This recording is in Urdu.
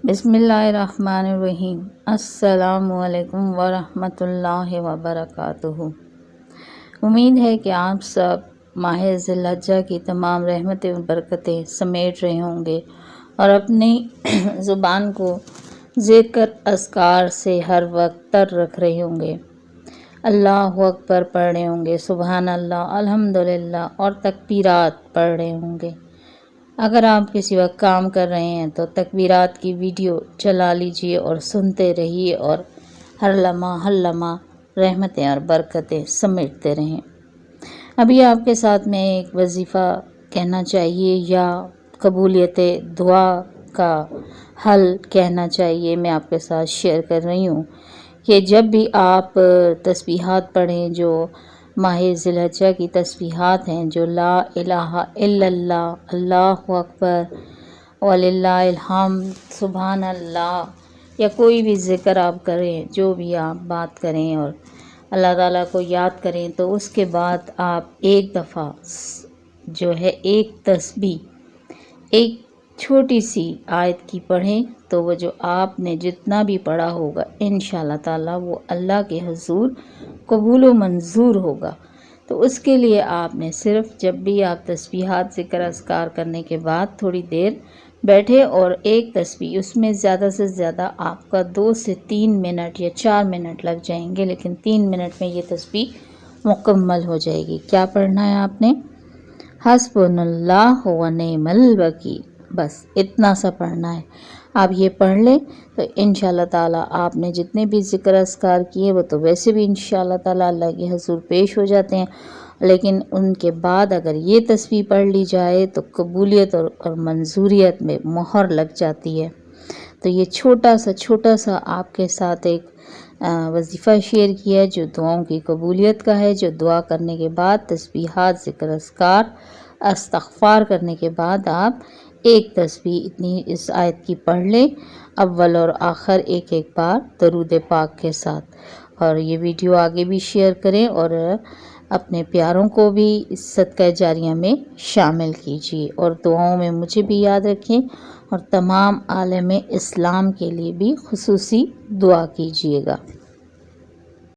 بسم اللہ الرحمن الرحیم۔ السلام علیکم ورحمۃ اللہ وبرکاتہ۔ امید ہے کہ آپ سب ماہ ذی الحجہ کی تمام رحمتیں و برکتیں سمیٹ رہے ہوں گے اور اپنی زبان کو ذکر اذکار سے ہر وقت تر رکھ رہے ہوں گے، اللہ اکبر پڑھ رہے ہوں گے، سبحان اللہ، الحمدللہ اور تکبیرات پڑھ رہے ہوں گے۔ اگر آپ کسی وقت کام کر رہے ہیں تو تکبیرات کی ویڈیو چلا لیجئے اور سنتے رہیے اور ہر لمحہ رحمتیں اور برکتیں سمیٹتے رہیں۔ ابھی آپ کے ساتھ میں ایک وظیفہ کہنا چاہیے یا قبولیت دعا کا حل کہنا چاہیے، میں آپ کے ساتھ شیئر کر رہی ہوں کہ جب بھی آپ تسبیحات پڑھیں، جو ماہ ذی الحجہ کی تسبیحات ہیں، جو لا الہ الا اللہ، اللہ اکبر وللہ الحمد، سبحان اللہ، یا کوئی بھی ذکر آپ کریں، جو بھی آپ بات کریں اور اللہ تعالیٰ کو یاد کریں، تو اس کے بعد آپ ایک دفعہ جو ہے ایک تسبیح ایک چھوٹی سی آیت کی پڑھیں، تو وہ جو آپ نے جتنا بھی پڑھا ہوگا انشاءاللہ تعالیٰ وہ اللہ کے حضور قبول و منظور ہوگا۔ تو اس کے لیے آپ نے صرف جب بھی آپ تسبیحات ذکر اذکار کرنے کے بعد تھوڑی دیر بیٹھے اور ایک تسبیح، اس میں زیادہ سے زیادہ آپ کا 2 سے 3 منٹ یا 4 منٹ لگ جائیں گے، لیکن 3 منٹ میں یہ تسبیح مکمل ہو جائے گی۔ کیا پڑھنا ہے آپ نے؟ حسبنا اللہ و نعم الوکیل، بس اتنا سا پڑھنا ہے۔ آپ یہ پڑھ لیں تو انشاءاللہ تعالیٰ آپ نے جتنے بھی ذکر اذکار کیے وہ تو ویسے بھی انشاءاللہ تعالیٰ اللہ کے حضور پیش ہو جاتے ہیں، لیکن ان کے بعد اگر یہ تسبیح پڑھ لی جائے تو قبولیت اور منظوریت میں مہر لگ جاتی ہے۔ تو یہ چھوٹا سا آپ کے ساتھ ایک وظیفہ شیئر کیا ہے جو دعاؤں کی قبولیت کا ہے، جو دعا کرنے کے بعد تسبیحات ذکر اذکار استغفار کرنے کے بعد آپ ایک تسبیح اتنی اس آیت کی پڑھ لیں، اول اور آخر ایک بار درود پاک کے ساتھ، اور یہ ویڈیو آگے بھی شیئر کریں اور اپنے پیاروں کو بھی اس صدقہ جاریہ میں شامل کیجیے، اور دعاؤں میں مجھے بھی یاد رکھیں اور تمام عالم اسلام کے لیے بھی خصوصی دعا کیجیے گا۔